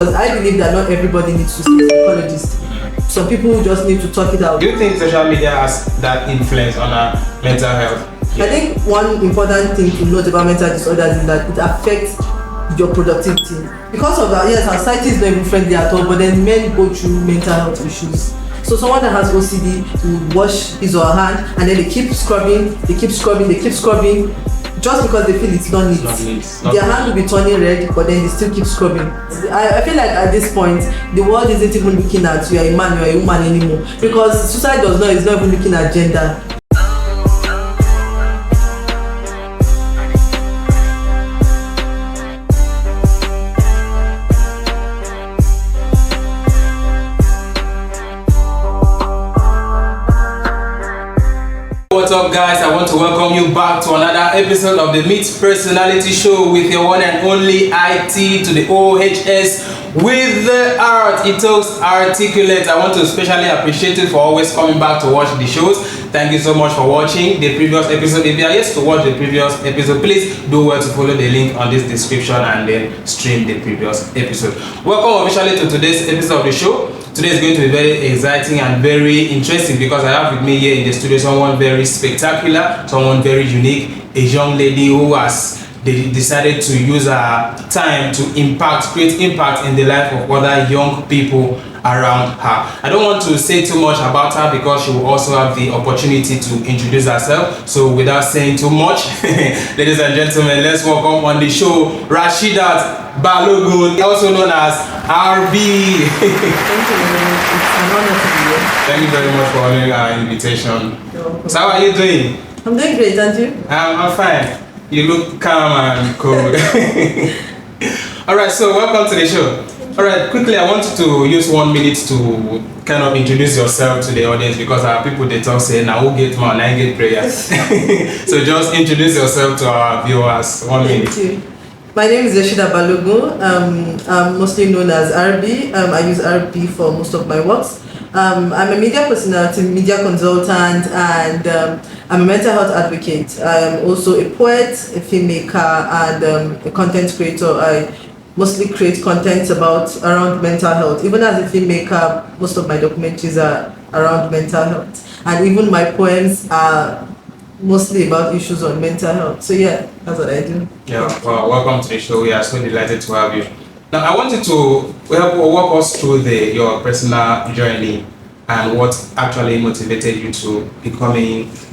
Because I believe that not everybody needs to see a psychologist. Some people just need to talk it out. Do you think social media has that influence on our mental health? I think one important thing to note about mental disorders is that it affects your productivity. Because of that, yes, our society is not even friendly at all, but then men go through mental health issues. So someone that has OCD will wash his or her hand and then they keep scrubbing, just because they feel it's not neat. Their hand will be turning red, but then they still keep scrubbing. I feel like at this point, the world isn't even looking at you are a man, you are a woman anymore. Because suicide is not even looking at gender. What's up, guys? I want to welcome you back to another episode of the Meet Personality Show with your one and only IT to the OHS with the art. It talks articulate. I want to especially appreciate you for always coming back to watch the shows. Thank you so much for watching the previous episode. If you are yet to watch the previous episode, please do well to follow the link on this description and then stream the previous episode. Welcome officially to today's episode of the show. Today is going to be very exciting and very interesting because I have with me here in the studio someone very spectacular, someone very unique, a young lady who has decided to use her time to create impact in the life of other young people around her. I don't want to say too much about her because she will also have the opportunity to introduce herself. So without saying too much, ladies and gentlemen, let's welcome on the show Rasheedat Balogun, also known as RB. Thank you. It's an honor to be here. Thank you very much for honoring our invitation. So how are you doing? I'm doing great, aren't you? I'm fine. You look calm and cool. Alright, so welcome to the show. Alright, quickly I want you to use 1 minute to kind of introduce yourself to the audience because our people they talk say now who get man, I get prayers. So just introduce yourself to our viewers. 1 minute. Thank you. My name is Rasheedat Balogun. I'm mostly known as RB. I use RB for most of my works. I'm a media personality, media consultant, and I'm a mental health advocate. I am also a poet, a filmmaker, and a content creator. I mostly create content around mental health. Even as a filmmaker, most of my documentaries are around mental health, and even my poems are mostly about issues on mental health. So yeah, that's what I do. Yeah, well, welcome to the show. We are so delighted to have you. Now, I want you to walk us through your personal journey and what actually motivated you to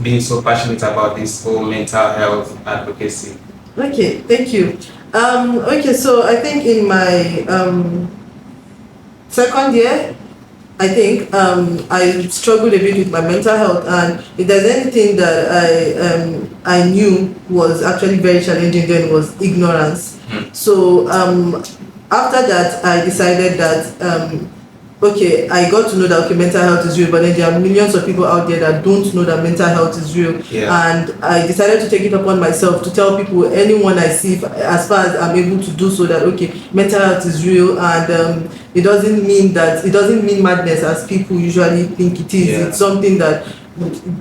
being so passionate about this whole mental health advocacy. Okay, thank you. Okay, so I think in my second year, I think I struggled a bit with my mental health, and if there's anything that I knew was actually very challenging then was ignorance. So after that, I decided that okay, I got to know that mental health is real, but then there are millions of people out there that don't know that mental health is real. Yeah. And I decided to take it upon myself to tell people, anyone I see, as far as I'm able to do so, that okay, mental health is real, and it doesn't mean madness as people usually think it is. Yeah. It's something that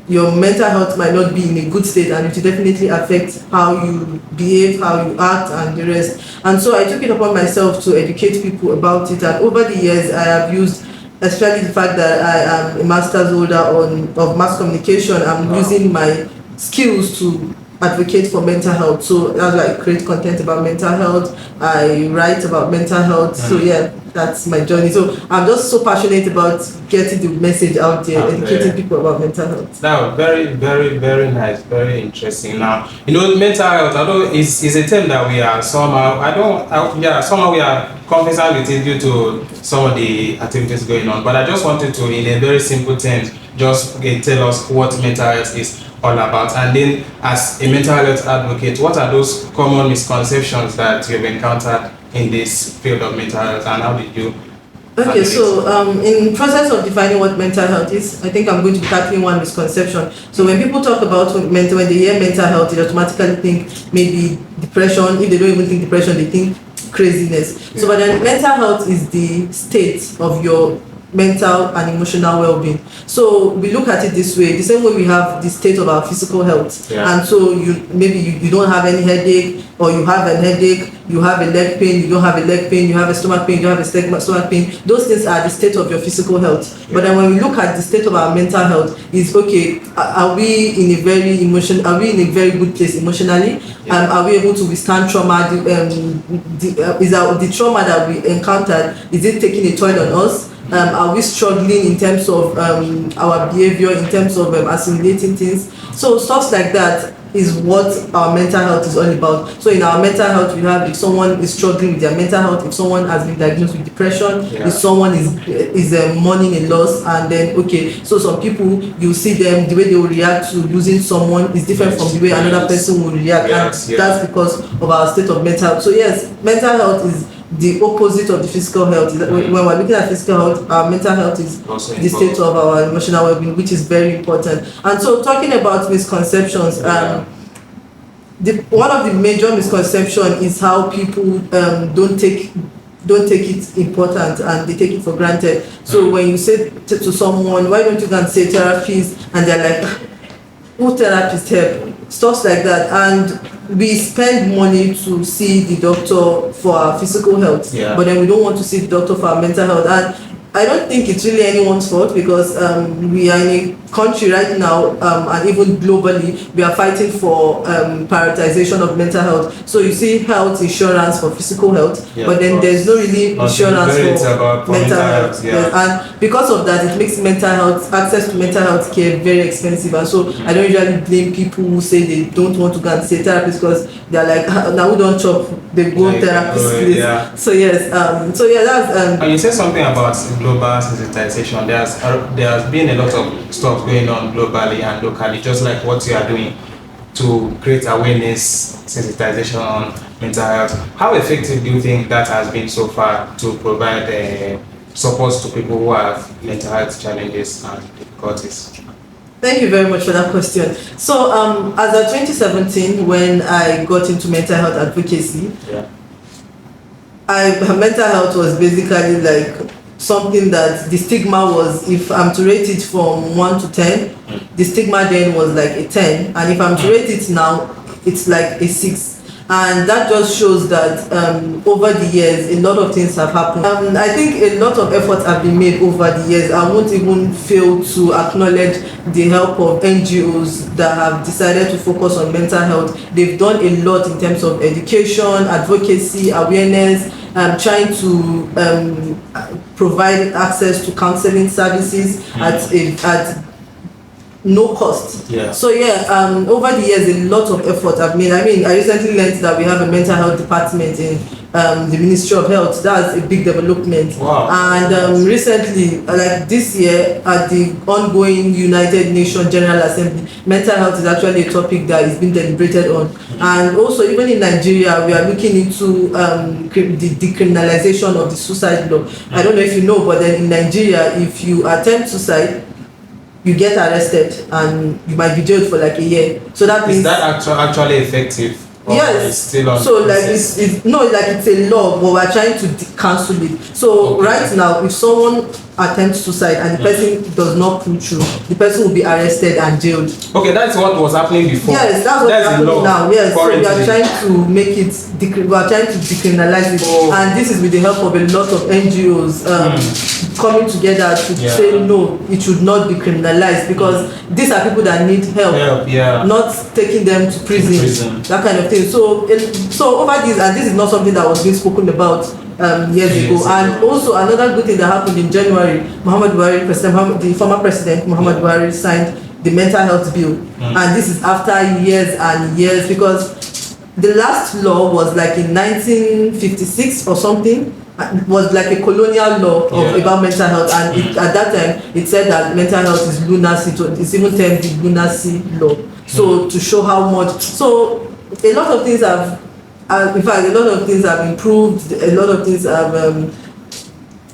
your mental health might not be in a good state, and it will definitely affect how you behave, how you act, and the rest. And so I took it upon myself to educate people about it, and over the years I have used, especially the fact that I am a master's holder of mass communication, I'm using my skills to advocate for mental health. So that's why I create content about mental health, I write about mental health. So yeah, that's my journey. So I'm just so passionate about getting the message out there, educating people about mental health. Now, very, very, very nice, very interesting. Now, mental health, although is a term that we are somehow we are conversant with it due to some of the activities going on. But I just wanted to, in a very simple terms, just tell us what mental health is all about, and then as a mental health advocate, what are those common misconceptions that you've encountered in this field of mental health, and how did you? Okay, so in process of defining what mental health is, I think I'm going to be tackling one misconception. So when people talk about when they hear mental health, they automatically think maybe depression. If they don't even think depression, they think craziness. Yeah. So but then mental health is the state of your mental and emotional well-being. So we look at it this way: the same way we have the state of our physical health, and so you don't have any headache, or you have a headache, you have a leg pain, you don't have a leg pain, you have a stomach pain, you have a stomach pain. Those things are the state of your physical health. But then when we look at the state of our mental health, is okay, are we in a very good place emotionally? Are we able to withstand trauma? The trauma that we encountered, is it taking a toll on us? Are we struggling in terms of our behavior, in terms of assimilating things? So stuff like that is what our mental health is all about. So in our mental health, we have, if someone is struggling with their mental health, if someone has been diagnosed with depression, if someone is mourning a loss, and then so some people, you see them, the way they will react to losing someone is different from the way another person will react, and that's because of our state of mental health. So yes, mental health is the opposite of the physical health. When we're looking at physical health, our mental health is also the state of our emotional well-being, which is very important. And so, talking about misconceptions, one of the major misconceptions is how people don't take it important, and they take it for granted. So when you say to someone, why don't you go and say therapist, and they're like, who therapist help? Stuff like that. And we spend money to see the doctor for our physical health, but then we don't want to see the doctor for our mental health. And I don't think it's really anyone's fault, because we are in a country right now, and even globally, we are fighting for prioritization of mental health. So you see health insurance for physical health, but then there's no really insurance for mental health. And because of that, it makes access to mental health care very expensive. And so I don't usually blame people who say they don't want to go and see a therapist, because they're like, now we don't chop, they go therapist place. So yes, that's and you said something about global sensitization. There has been a lot of stuff going on globally and locally, just like what you are doing to create awareness, sensitization on mental health. How effective do you think that has been so far to provide support to people who have mental health challenges and difficulties? Thank you very much for that question. So as of 2017, when I got into mental health advocacy, mental health was basically like something that the stigma was, if I'm to rate it from 1 to 10, the stigma then was like a 10, and if I'm to rate it now, it's like a 6. And that just shows that over the years, a lot of things have happened. I think a lot of efforts have been made over the years. I won't even fail to acknowledge the help of NGOs that have decided to focus on mental health. They've done a lot in terms of education, advocacy, awareness, trying to provide access to counseling services at no cost. So over the years, a lot of effort I've made. I mean, I recently learned that we have a mental health department in the Ministry of Health. That's a big development. And recently, like this year, at the ongoing United Nations General Assembly, mental health is actually a topic that is being deliberated on. And also, even in Nigeria, we are looking into the decriminalization of the suicide law. I don't know if you know, but then in Nigeria, if you attempt suicide, you get arrested and you might be jailed for like a year. So that means, is that actually effective? Yes. It's still on so like it's a law, but we're trying to cancel it. So right now, if someone attempts suicide and the person does not pull through, the person will be arrested and jailed. Okay, that's what was happening before. Yes, that's what's happening now. Yes, so we are trying to make it, we are trying to decriminalize it, and this is with the help of a lot of NGOs coming together to say no, it should not be criminalized, because these are people that need help, not taking them to prison, that kind of thing. So over this, and this is not something that was being spoken about years ago. And also another good thing that happened in January, the former president Muhammad Buhari signed the mental health bill, and this is after years and years, because the last law was like in 1956 or something. It was like a colonial law about mental health, and at that time it said that mental health is lunacy. It's even termed the lunacy law. So to show how much, so a lot of things have, in fact, a lot of things have improved. A lot of things have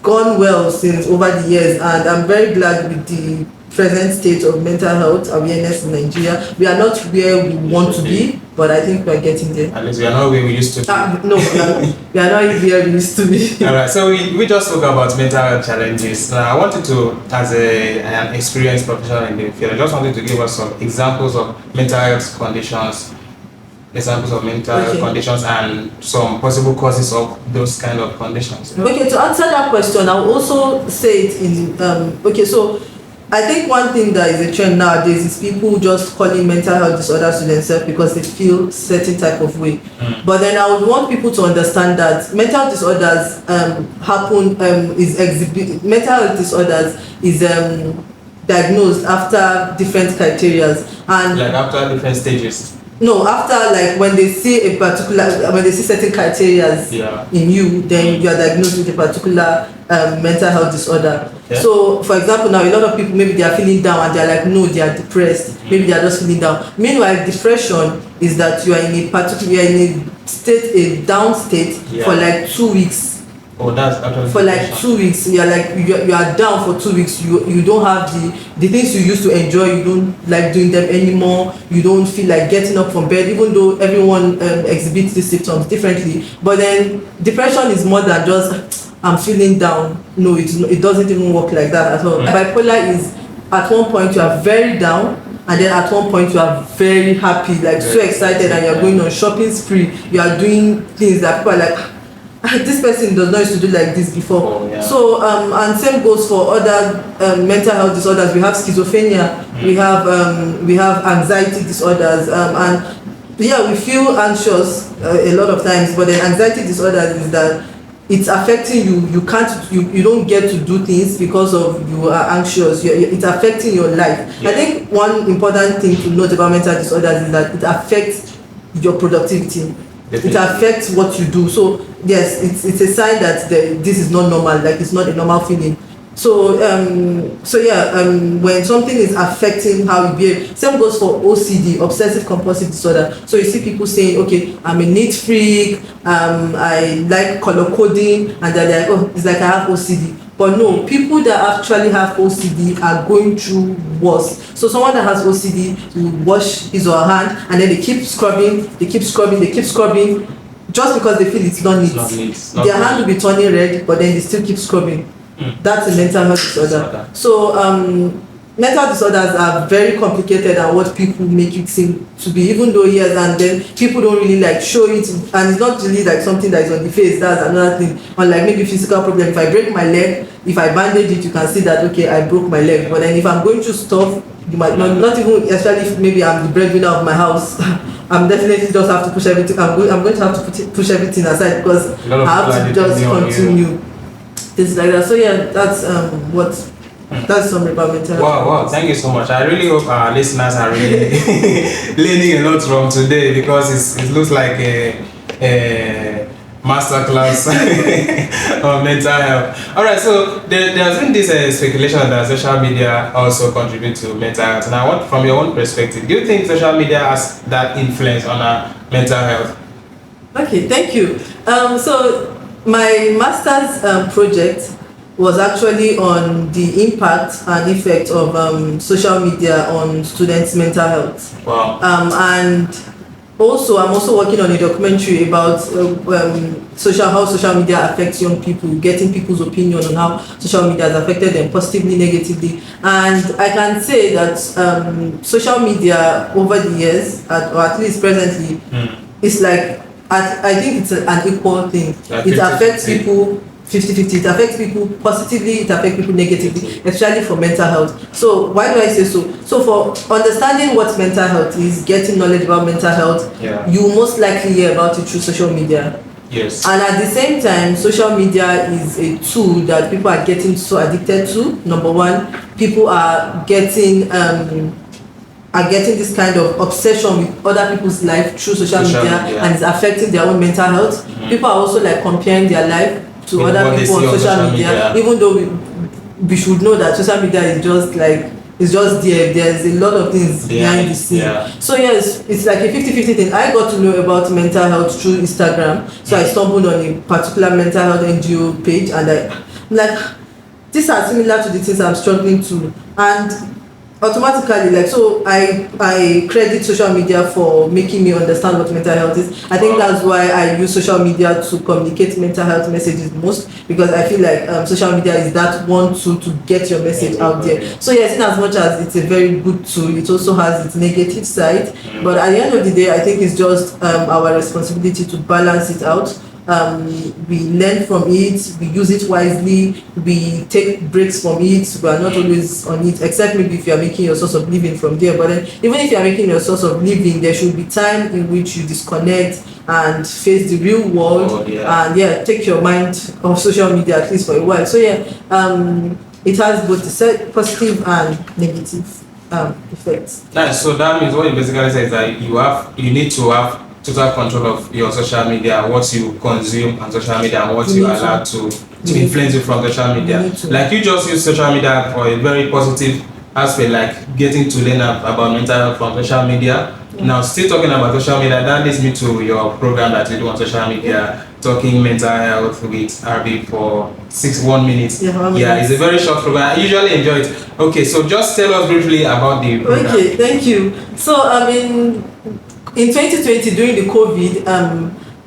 gone well since over the years, and I'm very glad with the present state of mental health awareness in Nigeria. We are not where we want to be, but I think we're getting there. At least we are not where we used to be. No, we are not where we used to be. All right, so we just spoke about mental health challenges. Now, I wanted to, as an experienced professional in the field, I just wanted to give us some examples of mental health conditions, and some possible causes of those kind of conditions. Okay, to answer that question, I'll also say it in okay, so I think one thing that is a trend nowadays is people just calling mental health disorders to themselves because they feel certain type of way. But then I would want people to understand that mental disorders mental health disorders is diagnosed after different criteria, and like after different stages. No, after like when they see certain criteria in you, then you are diagnosed with a particular mental health disorder. Yeah. So, for example, now a lot of people, maybe they are feeling down and they are like, no, they are depressed. Maybe they are just feeling down. Meanwhile, depression is that you are in a down state for like 2 weeks. Oh, that's actually for like 2 weeks. You are down for 2 weeks. You don't have the things you used to enjoy. You don't like doing them anymore. You don't feel like getting up from bed, even though everyone exhibits these symptoms differently. But then depression is more than just I'm feeling down. No, it doesn't even work like that at all. Bipolar is at one point you are very down, and then at one point you are very happy, like so excited, and you're going on shopping spree. You are doing things that people are like, this person does not used to do like this before. Oh, yeah. So and same goes for other mental health disorders. We have schizophrenia, we have anxiety disorders, and yeah, we feel anxious a lot of times. But then anxiety disorders is that it's affecting you. You don't get to do things because of you are anxious. It's affecting your life. Yeah. I think one important thing to note about mental disorders is that it affects your productivity. Definitely. It affects what you do. So yes, it's a sign that this is not normal. Like it's not a normal feeling. So when something is affecting how you behave, same goes for OCD, obsessive compulsive disorder. So you see people saying, okay, I'm a neat freak, I like color coding, and they're like, oh, it's like I have OCD. But no, people that actually have OCD are going through worse. So someone that has OCD will wash his or her hand, and then they keep scrubbing, just because they feel it's not neat. Their hand will be turning red, but then they still keep scrubbing. That's a mental health disorder. So mental disorders are very complicated and what people make it seem to be, even though yes, and then people don't really like show it, and it's not really like something that is on the face. That's another thing. Unlike maybe physical problem, if I break my leg, if I bandage it, you can see that okay, I broke my leg. But then if I'm going through stuff, you might not even, especially if maybe I'm the breadwinner of my house, I'm definitely just have to push everything. I'm going to have to push everything aside because I have to just continue things like that. So yeah, that's that's some about mental health. Wow, thank you so much. I really hope our listeners are really learning a lot from today, because it looks like a masterclass on mental health. All right, so there's been this speculation that social media also contribute to mental health. Now, what from your own perspective, do you think social media has that influence on our mental health? Okay, thank you. So my master's project was actually on the impact and effect of social media on students' mental health. Wow. And also, I'm also working on a documentary about how social media affects young people, getting people's opinion on how social media has affected them positively, negatively. And I can say that social media over the years, or at least presently, is like, I think it's an equal thing. Like it affects people 50-50. It affects people positively, it affects people negatively, especially for mental health. So why do I say so? So for understanding what mental health is, getting knowledge about mental health, you most likely hear about it through social media. Yes. And at the same time, social media is a tool that people are getting so addicted to. Number one, people are getting this kind of obsession with other people's life through social media, and it's affecting their own mental health. People are also like comparing their life to other people on social media, even though we should know that social media is just like, it's just there's a lot of things behind the scene. So yes, it's like a 50-50 thing. I got to know about mental health through Instagram, so I stumbled on a particular mental health NGO page, and I'm like, these are similar to the things I'm struggling to. And automatically, like, so I credit social media for making me understand what mental health is. I think that's why I use social media to communicate mental health messages most, because I feel like social media is that one tool to get your message out there. So yes, in as much as it's a very good tool, it also has its negative side. But at the end of the day, I think it's just our responsibility to balance it out. We learn from it, we use it wisely, we take breaks from it. We are not always on it, except maybe if you are making your source of living from there. But then, even if you are making your source of living, there should be time in which you disconnect and face the real world. And take your mind off social media at least for a while. So it has both the positive and negative effects. Nice. So that means what you basically say is that you need to have total control of your social media, what you consume on social media, and what you are allowed to influence you from social media. Like, you just use social media for a very positive aspect, like getting to learn about mental health from social media. Now, still talking about social media, that leads me to your program that you do on social media, talking mental health with RB for 1 minute. It's a very short program. I usually enjoy it. Okay, so just tell us briefly about the program. Okay, thank you. So in 2020, during the COVID,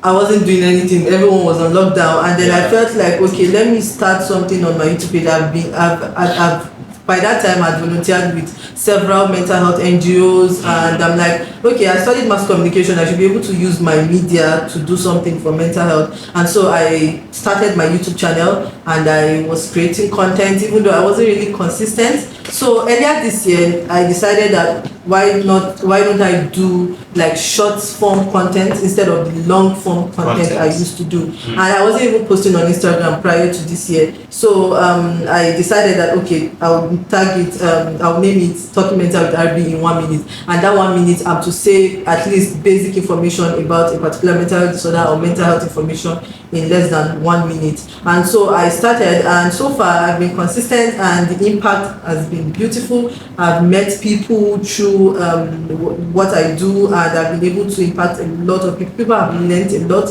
I wasn't doing anything. Everyone was on lockdown, and then I felt like, okay, let me start something on my YouTube page. I've by that time I'd volunteered with several mental health NGOs, and I'm like, okay, I studied mass communication. I should be able to use my media to do something for mental health. And so I started my YouTube channel, and I was creating content, even though I wasn't really consistent. So earlier this year, I decided that why don't I do like short form content instead of the long form content I used to do. And I wasn't even posting on Instagram prior to this year. So I decided that, okay, I'll name it Talking Mental with RB in 1 minute. And that 1 minute, I'm to say at least basic information about a particular mental health disorder or mental health information in less than 1 minute. And so I started, and so far I've been consistent, and the impact has been beautiful. I've met people through what I do, and I've been able to impact a lot of people. People have learned a lot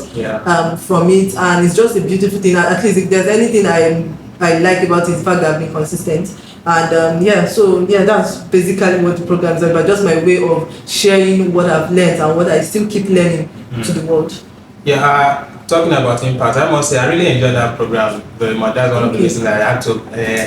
from it, and it's just a beautiful thing. At least if there's anything I like about it, is the fact that I've been consistent. And that's basically what the program is about. Just my way of sharing what I've learned and what I still keep learning to the world. Talking about impact, I must say I really enjoyed that program very much. That's one of the reasons I had to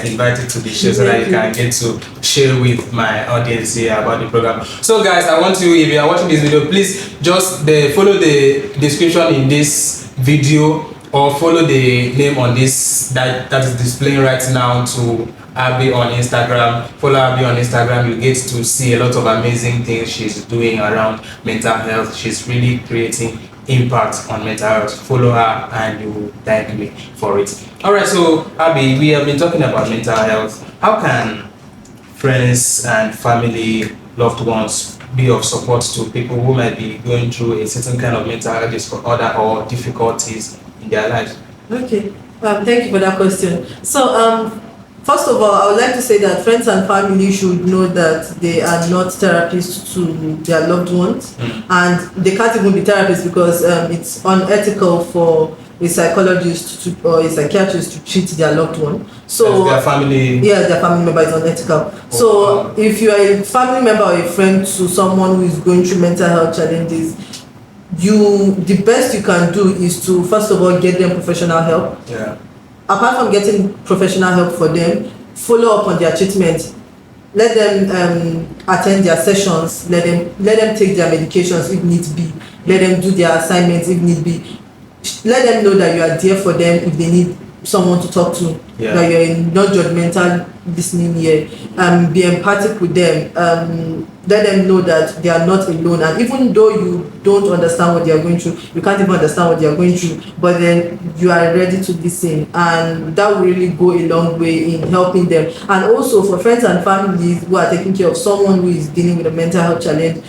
invite you to the show, so that you can get to share with my audience here about the program. So guys, I want you, if you are watching this video, please just follow the description in this video, or follow the name on this that is displaying right now to Abby on Instagram. Follow Abby on Instagram. You get to see a lot of amazing things she's doing around mental health. She's really creating impact on mental health. Follow her and you will thank me for it. Alright, so Abby, we have been talking about mental health. How can friends and family, loved ones be of support to people who might be going through a certain kind of mental health disorder or difficulties in their lives? Okay, thank you for that question. So first of all, I would like to say that friends and family should know that they are not therapists to their loved ones, and they can't even be therapists, because it's unethical for a psychologist or a psychiatrist to treat their loved one. So their family member is unethical. So if you are a family member or a friend to someone who is going through mental health challenges, the best you can do is to first of all get them professional help. Apart from getting professional help for them, follow up on their treatment. Let them attend their sessions. Let them take their medications if need be. Let them do their assignments if need be. Let them know that you are there for them if they need someone to talk to. That you're a non-judgmental listening ear. Be empathic with them. Let them know that they are not alone, and even though you don't understand what they are going through, you can't even understand what they are going through, but then you are ready to listen, and that will really go a long way in helping them. And also for friends and families who are taking care of someone who is dealing with a mental health challenge,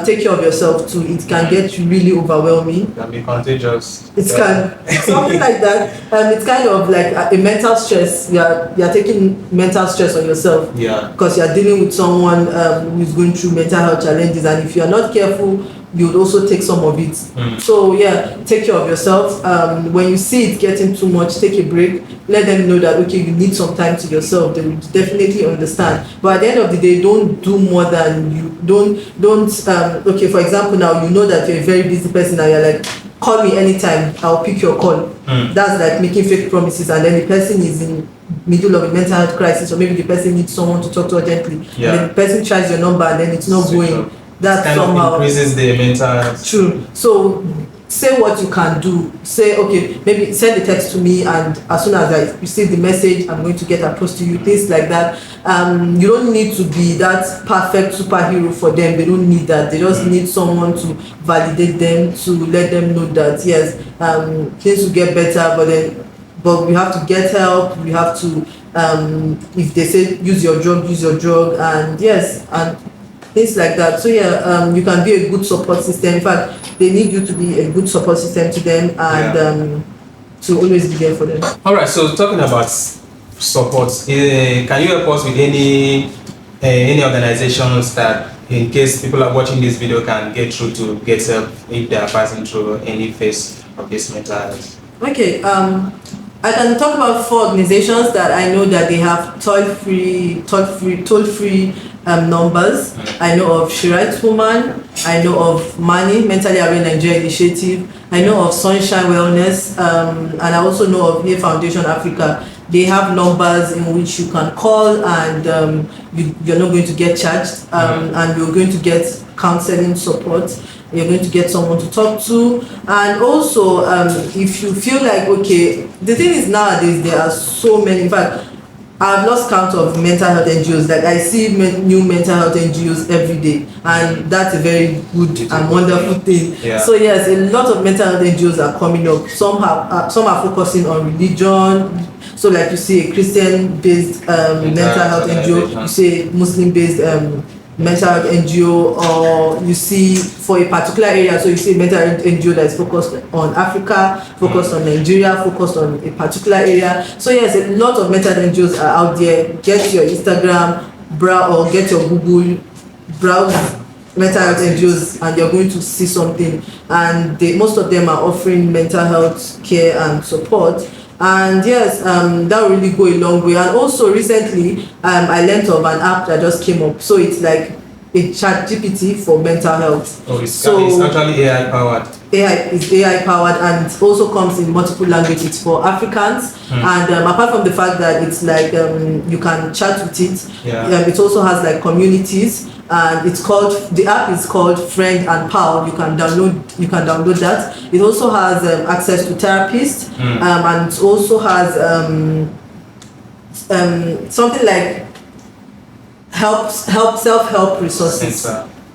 take care of yourself too. It can get really overwhelming. It can be contagious. It can something like that. It's kind of like a mental stress. You are taking mental stress on yourself. Because you are dealing with someone who is going through mental health challenges, and if you are not careful you would also take some of it. So yeah, take care of yourself. When you see it getting too much, take a break. Let them know that okay, you need some time to yourself. They will definitely understand. But at the end of the day, don't do more than you don't. Okay, for example, now you know that you're a very busy person and you're like, call me anytime, I'll pick your call. That's like making fake promises, and then the person is in middle of a mental health crisis, or maybe the person needs someone to talk to urgently, and then the person tries your number and then it's not going. That kind somehow of increases the mental health. True. So say what you can do. Say okay, maybe send the text to me, and as soon as I receive the message, I'm going to get across to you. Things like that. You don't need to be that perfect superhero for them. They don't need that. They just need someone to validate them, to let them know that yes, things will get better. But we have to get help. We have to if they say use your drug, and yes, and things like that. So yeah, you can be a good support system. In fact, they need you to be a good support system to them, and to always be there for them. All right. So talking about support, can you help us with any organizations that, in case people are watching this video, can get through to get help if they are passing through any phase of this mental health? Okay. I can talk about 4 organizations that I know that they have toll-free numbers. I know of She Rights Woman. I know of Mani, Mentally Aware Nigeria Initiative. I know of Sunshine Wellness, and I also know of Here Foundation Africa. They have numbers in which you can call, and you're not going to get charged, and you're going to get counseling support. You're going to get someone to talk to. And also, if you feel like, okay, the thing is nowadays there are so many. In fact, I've lost count of mental health NGOs. Like I see new mental health NGOs every day, and that's a very good and wonderful thing. Yeah. So yes, a lot of mental health NGOs are coming up. Some are focusing on religion. So like you see a Christian-based mental health NGO, you see a Muslim-based mental health NGO, or you see for a particular area, so you see a mental health NGO that is focused on Africa, focused on Nigeria, focused on a particular area. So yes, a lot of mental health NGOs are out there. Get your Instagram, browse, or get your Google, browse mental health NGOs, and you're going to see something. And most of them are offering mental health care and support. And yes, that will really go a long way. And also recently, I learned of an app that just came up. So it's like a chat GPT for mental health. Oh, it's actually AI powered. Is AI powered, and it also comes in multiple languages for Africans. And apart from the fact that it's like you can chat with it, it also has like communities. And the app is called Friend and Pal. You can download that. It also has access to therapists, and it also has something like self-help resources.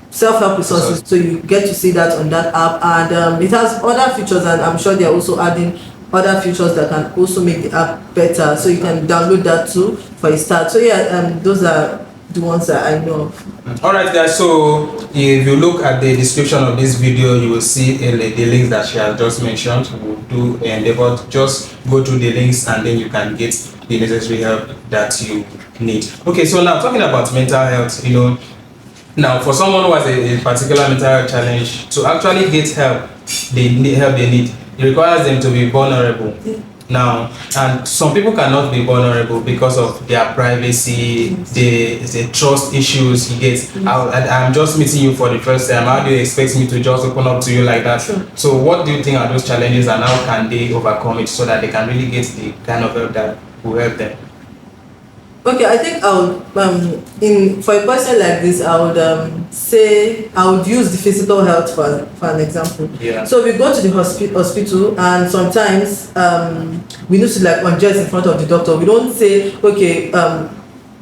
Self-help resources. So you get to see that on that app, and it has other features, and I'm sure they are also adding other features that can also make the app better. So you can download that too for a start. So yeah, those are the ones that I know of. Alright guys, so if you look at the description of this video, you will see the links that she has just mentioned. We'll do an endeavor to just go through the links, and then you can get the necessary help that you need. Okay, so now talking about mental health, now for someone who has a particular mental health challenge, to actually get help they need, it requires them to be vulnerable. Now, and some people cannot be vulnerable because of their privacy, the trust issues you get. I'm just meeting you for the first time. How do you expect me to just open up to you like that? Sure. So what do you think are those challenges, and how can they overcome it so that they can really get the kind of help that will help them? Okay, I think I would for a person like this, I would say I would use the physical health for an example. Yeah. So we go to the hospital, and sometimes we need to like undress in front of the doctor. We don't say okay,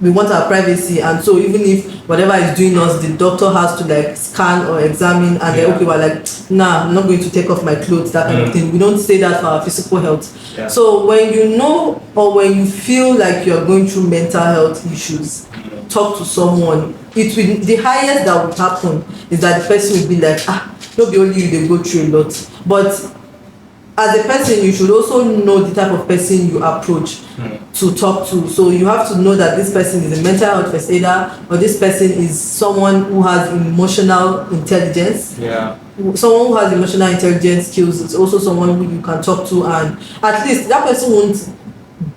we want our privacy, and so even if whatever is doing us, the doctor has to like scan or examine, and then okay, we're like, nah, I'm not going to take off my clothes, that kind of thing. We don't say that for our physical health. Yeah. So when you know, or when you feel like you're going through mental health issues, talk to someone. It will, the highest that would happen is that the person will be like, not be only you, they go through a lot. But as a person, you should also know the type of person you approach to talk to. So you have to know that this person is a mental health first aider, or this person is someone who has emotional intelligence. Yeah. Someone who has emotional intelligence skills is also someone who you can talk to, and at least that person won't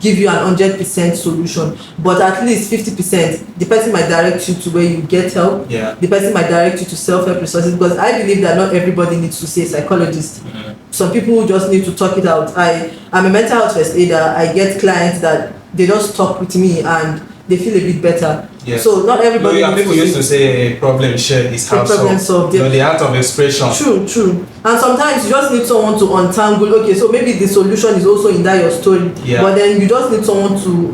give you an 100% solution, but at least 50%, the person might direct you to where you get help. Yeah. The person might direct you to self-help resources, because I believe that not everybody needs to see a psychologist. Some people just need to talk it out. I'm a mental health first aider. I get clients that they just talk with me and they feel a bit better. Yes. So not everybody. No, people used to say a problem shared is half solved. The art of expression. True. And sometimes you just need someone to untangle. Okay, so maybe the solution is also in that your story. Yeah. But then you just need someone to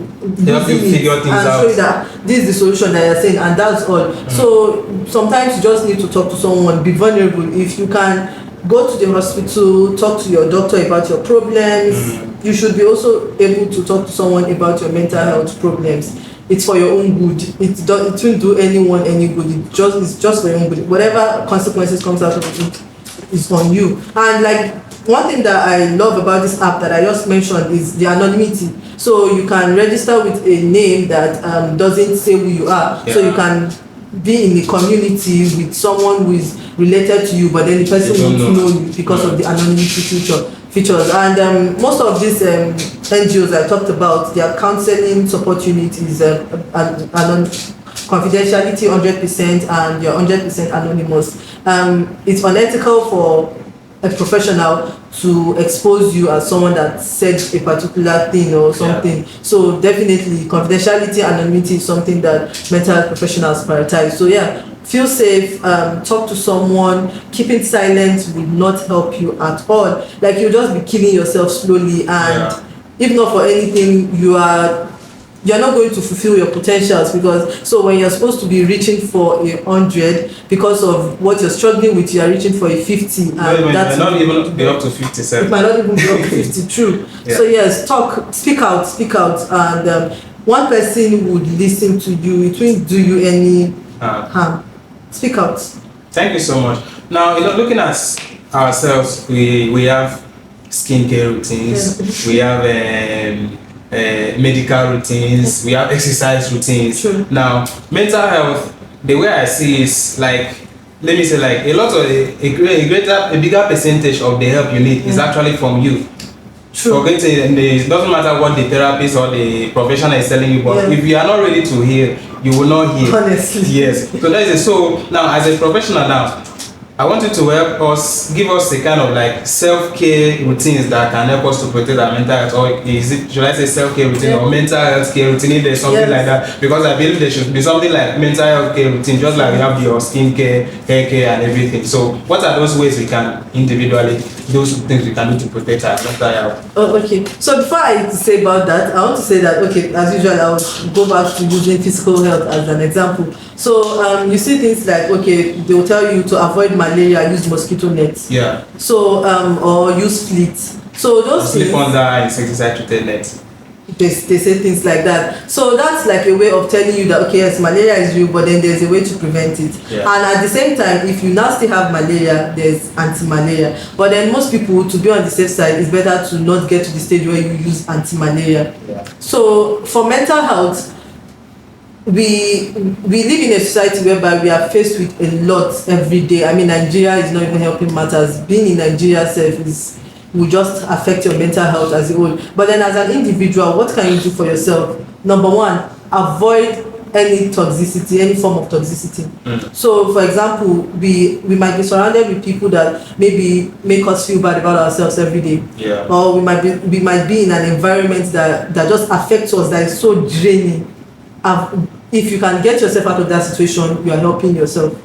help you figure things out and show you that this is the solution that you're saying, and that's all. So sometimes you just need to talk to someone, be vulnerable. If you can go to the hospital, talk to your doctor about your problems. You should be also able to talk to someone about your mental health problems. It's for your own good. It won't do anyone any good. It's just for your own good. Whatever consequences comes out of it is on you. And like, one thing that I love about this app that I just mentioned is the anonymity. So you can register with a name that doesn't say who you are. Yeah. So you can be in a community with someone who is related to you, but then the person won't know you because of the anonymity features. And most of these NGOs I talked about, their counseling support unit is confidentiality 100%, and you're 100% anonymous. It's unethical for a professional to expose you as someone that said a particular thing or something. Yeah. So definitely confidentiality, anonymity is something that mental health professionals prioritize. So yeah, feel safe, talk to someone. Keeping silent will not help you at all. Like, you'll just be killing yourself slowly, and if not for anything, you're not going to fulfill your potentials, because so when you're supposed to be reaching for 100, because of what you're struggling with, you are reaching for a 50, and that's not even be up to 57. It might not even be up to 50. True. Yeah. So yes, speak out, and one person would listen to you. It won't do you any harm. Speak out. Thank you so much. Now, looking at ourselves, we have skincare routines. We have medical routines, we have exercise routines. True. Now, mental health, the way I see is like, let me say, like a lot of a bigger percentage of the help you need is actually from you. True. It doesn't matter what the therapist or the professional is telling you, but if you are not ready to heal, you will not heal. Honestly. Yes. So that is it. So now, as a professional now, I want you to help us, give us a kind of like self-care routines that can help us to protect our mental health, or should I say self-care routine or mental health care routine, if there's something like that, because I believe there should be something like mental health care routine, just like we have your skin care, hair care and everything. So what are those ways we can individually, those things we can do to protect our mental health? Oh, okay. So before I say about that, I want to say that, okay, as usual, I will go back to using physical health as an example. So you see things like, okay, they will tell you to avoid malaria, use mosquito nets. Yeah. So or use fleet. So those sleep under insecticide treated net. They say things like that. So that's like a way of telling you that, okay, yes, malaria is real, but then there's a way to prevent it. Yeah. And at the same time, if you now still have malaria, there's anti-malaria. But then most people, to be on the safe side, it's better to not get to the stage where you use anti-malaria. Yeah. So for mental health, we live in a society whereby we are faced with a lot every day. I mean, Nigeria is not even helping matters. Being in Nigeria will just affect your mental health as a whole. But then as an individual, what can you do for yourself? Number one, avoid any toxicity, any form of toxicity. So for example, we might be surrounded with people that maybe make us feel bad about ourselves every day. Yeah. Or we might be in an environment that just affects us, that is so draining. If you can get yourself out of that situation, you are helping yourself.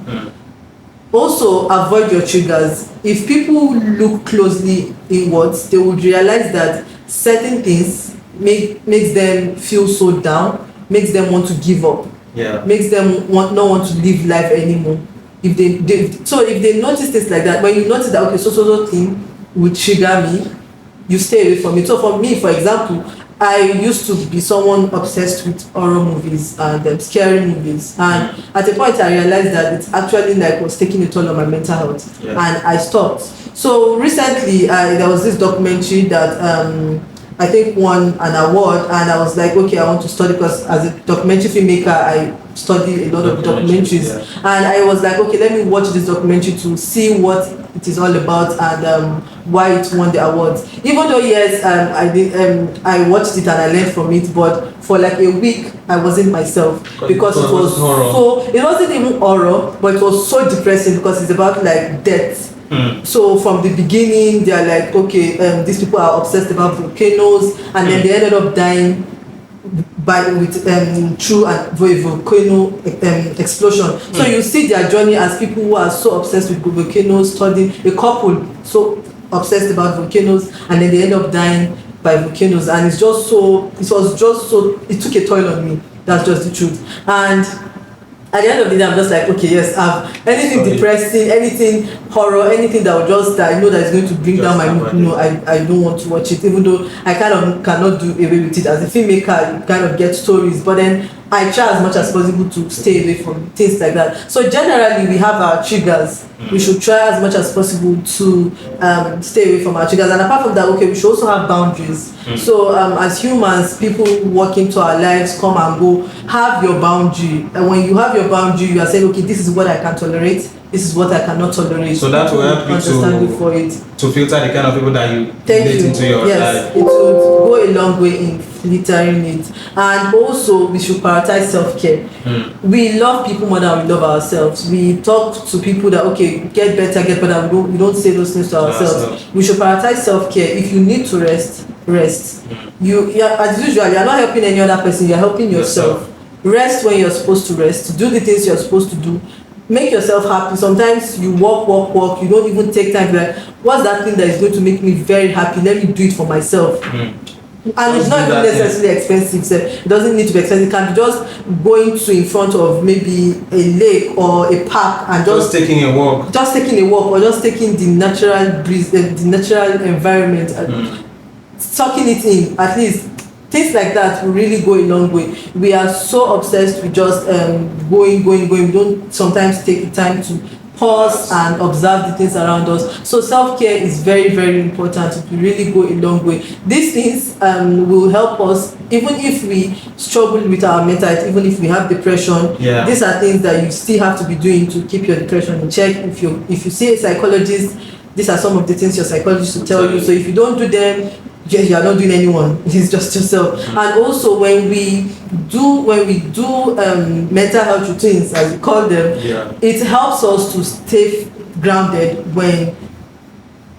Also, avoid your triggers. If people look closely inwards, they would realize that certain things makes them feel so down, makes them want to give up, makes them not want to live life anymore. If they notice things like that, when you notice that, okay, so thing will trigger me, you stay away from it. So for me, for example, I used to be someone obsessed with horror movies and scary movies, and at a point I realized that it actually like was taking a toll on my mental health, and I stopped. So recently, there was this documentary that I think won an award, and I was like, okay, I want to study, because as a documentary filmmaker, I study a lot of documentaries, and I was like, okay, let me watch this documentary to see what it is all about and why it won the awards. Even though yes, I did, I watched it and I learned from it, but for like a week I wasn't myself, because it was so, it wasn't even horror, but it was so depressing because it's about like death. So from the beginning they're like, okay, these people are obsessed about volcanoes, and then they ended up dying through a volcano explosion. So you see their journey as people who are so obsessed with volcanoes, studying a couple so obsessed about volcanoes, and then they end up dying by volcanoes, and it took a toll on me. That's just the truth. And at the end of the day, I'm just like, okay, yes, anything depressing, anything horror, anything that will that I know that is going to bring down my mood. No, I don't want to watch it, even though I kind of cannot do away with it. As a filmmaker, you kind of get stories, but then I try as much as possible to stay away from things like that. So generally, we have our triggers. We should try as much as possible to stay away from our triggers. And apart from that, okay, we should also have boundaries. So as humans, people walk into our lives, come and go, have your boundary. And when you have your boundary, you are saying, okay, this is what I can tolerate, this is what I cannot tolerate. So that will help you to filter the kind of people that you let into your life. It would go a long way in filtering it. And also, we should prioritize self-care. We love people more than we love ourselves. We talk to people that, okay, get better. We don't say those things to ourselves. We should prioritize self-care. If you need to rest. You as usual, you are not helping any other person, you are helping yourself. Rest when you're supposed to rest. Do the things you're supposed to do. Make yourself happy. Sometimes you walk, you don't even take time, like, what's that thing that is going to make me very happy? Let me do it for myself. And it's not even necessarily expensive. So it doesn't need to be expensive. It can be just going to in front of maybe a lake or a park and just taking a walk. Or just taking the natural breeze, the natural environment, sucking it in. At least things like that will really go a long way. We are so obsessed with just going. We don't sometimes take the time to pause and observe the things around us. So self-care is very, very important. It will really go a long way. These things will help us even if we struggle with our mental health, even if we have depression. These are things that you still have to be doing to keep your depression in check. If you see a psychologist, these are some of the things your psychologist will tell you. So if you don't do them, you are not doing anyone. It's just yourself. And also when we do mental health routines, as we call them, it helps us to stay grounded when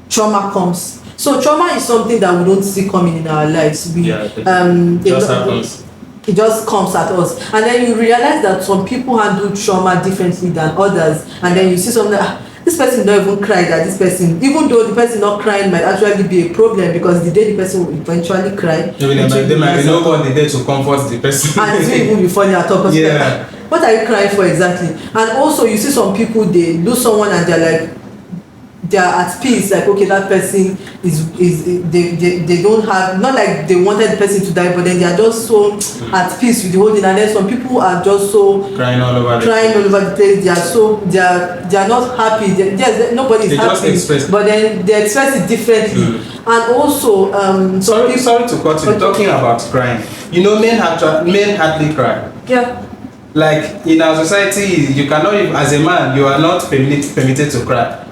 trauma comes. So trauma is something that we don't see coming in our lives. It just happens. It just comes at us, and then you realize that some people handle trauma differently than others, and then you see something like, this person don't even cry, that this person, even though the person not crying might actually be a problem, because the day the person will eventually cry, they might be nobody there to comfort the person, and it will even be funny at all. What are you crying for exactly? And also you see some people, they lose someone and they're at peace, like, okay, that person they don't have, not like they wanted the person to die, but then they are just so at peace with the whole thing. And then some people are just so crying all over the place. They are not happy. Nobody is happy, but then they express it differently. And also sorry to cut you. Talking about crying, men hardly cry. Like in our society, you cannot, as a man, you are not permitted to cry.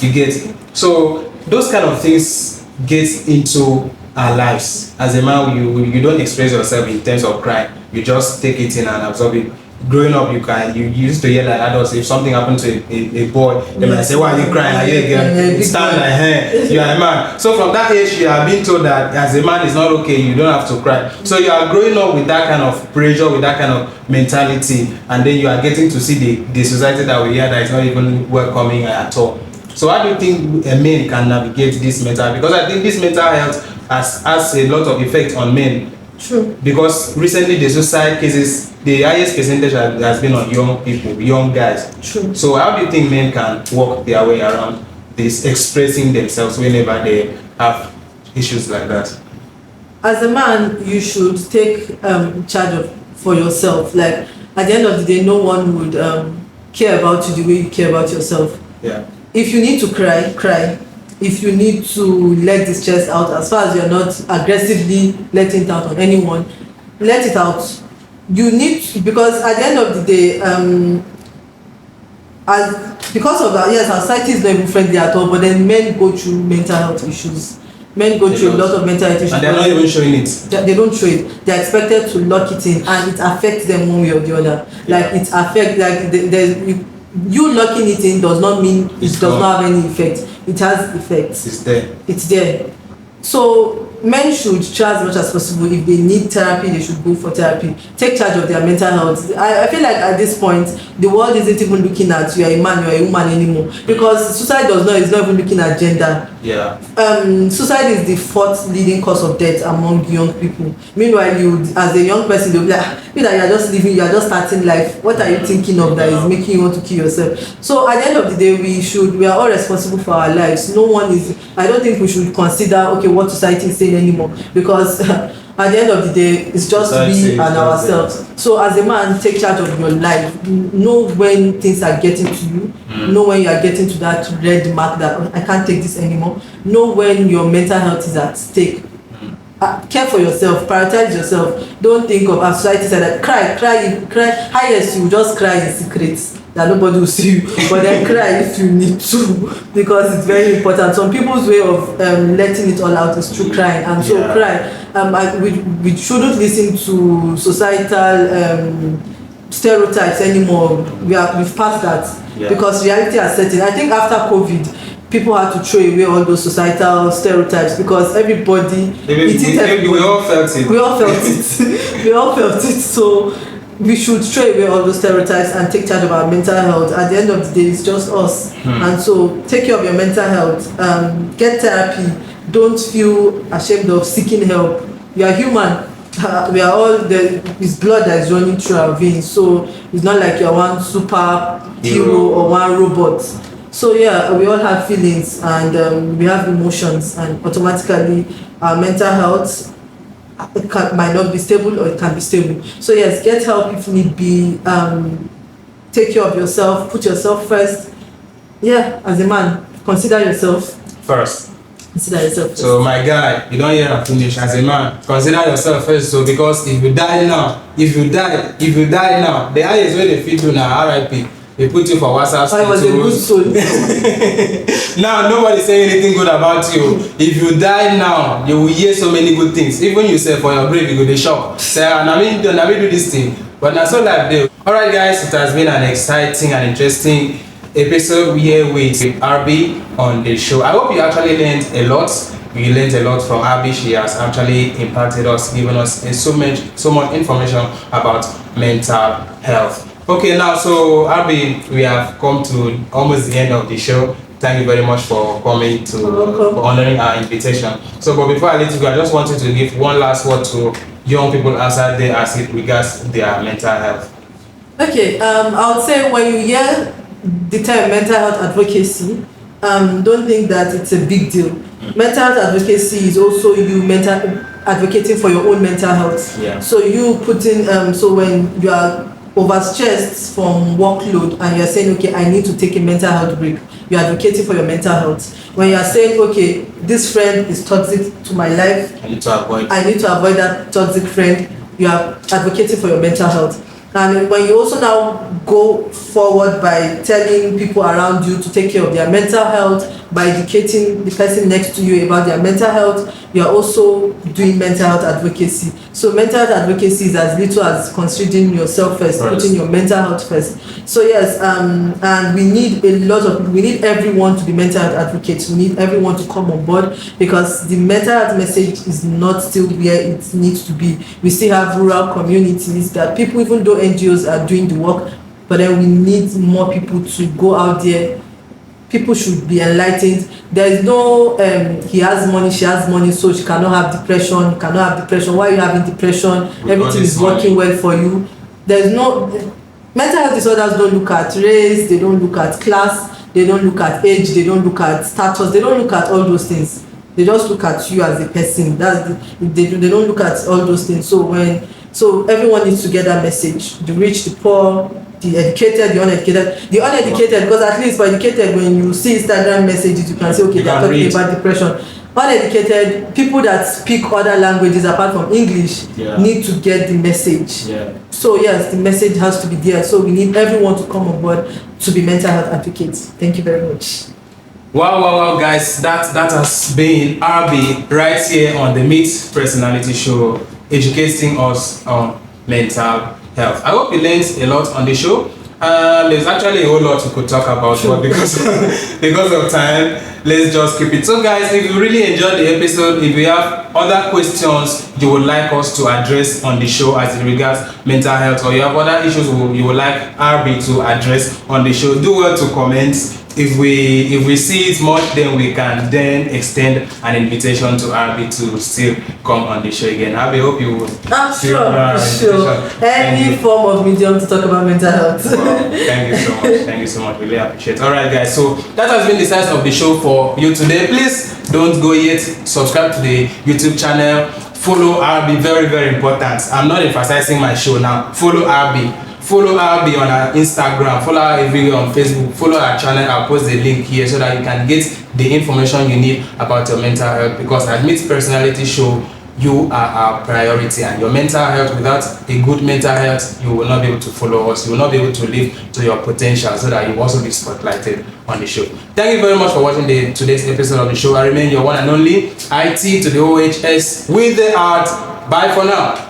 You get it? So those kind of things get into our lives. As a man, you don't express yourself in terms of crying. You just take it in and absorb it. Growing up, you used to hear like adults, if something happened to a boy, they might say, why are you crying? Are you a girl? Stand like, hey, you are a man. So from that age, you are being told that as a man, it's not okay, you don't have to cry. So you are growing up with that kind of pressure, with that kind of mentality, and then you are getting to see the society that we hear that is not even welcoming at all. So how do you think a man can navigate this mental? Because I think this mental health has a lot of effect on men. True. Because recently the suicide cases, the highest percentage has been on young people, young guys. True. So how do you think men can work their way around this, expressing themselves whenever they have issues like that? as a man, you should take charge of for yourself. Like at the end of the day, no one would care about you the way you care about yourself. Yeah. If you need to cry, cry. If you need to let this chest out, as far as you're not aggressively letting it out on anyone, let it out. You need to, because at the end of the day, because of that, yes, our society is not even friendly at all. But then men go through mental health issues. Men go through a lot of mental health issues, and they're not even showing it. They don't show it. They're expected to lock it in, and it affects them one way or the other. Like it affects, like you locking it in does not mean it does not have any effect. It has effects. It's there. It's there. So men should try as much as possible. If they need therapy, they should go for therapy. Take charge of their mental health. I feel like at this point, the world isn't even looking at you are a man, you are a woman anymore. Because suicide is not even looking at gender. Yeah. Suicide is the fourth leading cause of death among young people. Meanwhile, you as a young person, you'll be like, you are just living, you are just starting life. What are you thinking of that is making you want to kill yourself? So at the end of the day, we are all responsible for our lives. No one is. I don't think we should consider what society is saying anymore, because at the end of the day, it's just we and ourselves. So as a man, take charge of your life. Know when things are getting to you. Know when you are getting to that red mark that I can't take this anymore. Know when your mental health is at stake. Care for yourself. Prioritize yourself. Don't think of, as society said, that cry. Highest you just cry in secret that nobody will see you, but then cry if you need to, because it's very important. Some people's way of letting it all out is through crying, and so cry. We shouldn't listen to societal stereotypes anymore. We've passed that, because reality has set in. I think after COVID, people had to throw away all those societal stereotypes, because everybody we all felt it. We all felt it. So we should throw away all those stereotypes and take charge of our mental health. At the end of the day, it's just us. And so take care of your mental health. Get therapy. Don't feel ashamed of seeking help. We are human. We are all it's blood that is running through our veins. So it's not like you're one super hero or one robot. So yeah, we all have feelings, and we have emotions, and automatically our mental health might not be stable, or it can be stable. So yes, get help if need be. Take care of yourself. Put yourself first. Yeah, as a man, consider yourself first. Consider yourself first. So my guy, you don't hear and finish. As a man, consider yourself first. So because if you die now, the highest way they feed you now, RIP. They put you for WhatsApp. I was a good soul. Now nobody's saying anything good about you. If you die now, you will hear so many good things. Even you say for your grave, you go to shop. Say, I mean do this thing. But now so like this. Alright guys, it has been an exciting and interesting episode here with RB on the show. I hope you actually learned a lot. We learned a lot from Abby. She has actually impacted us, given us so much information about mental health. Okay, now so Abby, we have come to almost the end of the show. Thank you very much for coming for honoring our invitation. So, but before I let you go, I just wanted to give one last word to young people outside there as it regards their mental health. Okay, I would say when you hear the term mental health advocacy, don't think that it's a big deal. Mental health advocacy is also you advocating for your own mental health. Yeah. So you putting so when you are overstressed from workload and you're saying, okay, I need to take a mental health break, you're advocating for your mental health. When you're saying, okay, this friend is toxic to my life, I need to avoid that toxic friend, you are advocating for your mental health. And when you also now go forward by telling people around you to take care of their mental health, by educating the person next to you about their mental health, you are also doing mental health advocacy. So mental health advocacy is as little as considering yourself first, putting your mental health first. So yes, and we need we need everyone to be mental health advocates. We need everyone to come on board, because the mental health message is not still where it needs to be. We still have rural communities that people, even though NGOs are doing the work, but then we need more people to go out there. People should be enlightened. There is no he has money, she has money, so she cannot have depression. You cannot have depression. Why are you having depression? Everything is working well for you. There is no mental health disorders. Don't look at race, they don't look at class, they don't look at age, they don't look at status, they don't look at all those things. They just look at you as a person. They don't look at all those things. So everyone needs to get that message. The rich, the poor, the educated, the uneducated. The uneducated, because at least for educated, when you see Instagram messages, you can say, okay, they're talking about depression. Uneducated, people that speak other languages apart from English need to get the message. So yes, the message has to be there. So we need everyone to come on board to be mental health advocates. Thank you very much. Wow, guys, that has been RB right here on the Meet Personality Show, educating us on mental health. I hope you learned a lot on the show. There's actually a whole lot we could talk about, but because of time, let's just keep it. So guys, if you really enjoyed the episode, if you have other questions you would like us to address on the show as it regards mental health, or you have other issues you would like RB to address on the show, do well to comment. If we see it much, then we can then extend an invitation to RB to still come on the show again. RB, hope you will. Sure. Any form of medium to talk about mental health. Wow. Thank you so much. Really appreciate it. All right, guys. So that has been the size of the show for you today. Please don't go yet. Subscribe to the YouTube channel. Follow RB. Very, very important. I'm not emphasizing my show now. Follow RB. Follow RB on our Instagram, follow our video on Facebook, follow our channel. I'll post the link here so that you can get the information you need about your mental health, because at Meet Personality Show, you are our priority, and your mental health, without a good mental health, you will not be able to follow us, you will not be able to live to your potential, so that you also be spotlighted on the show. Thank you very much for watching today's episode of the show. I remain your one and only IT to the OHS with the art. Bye for now.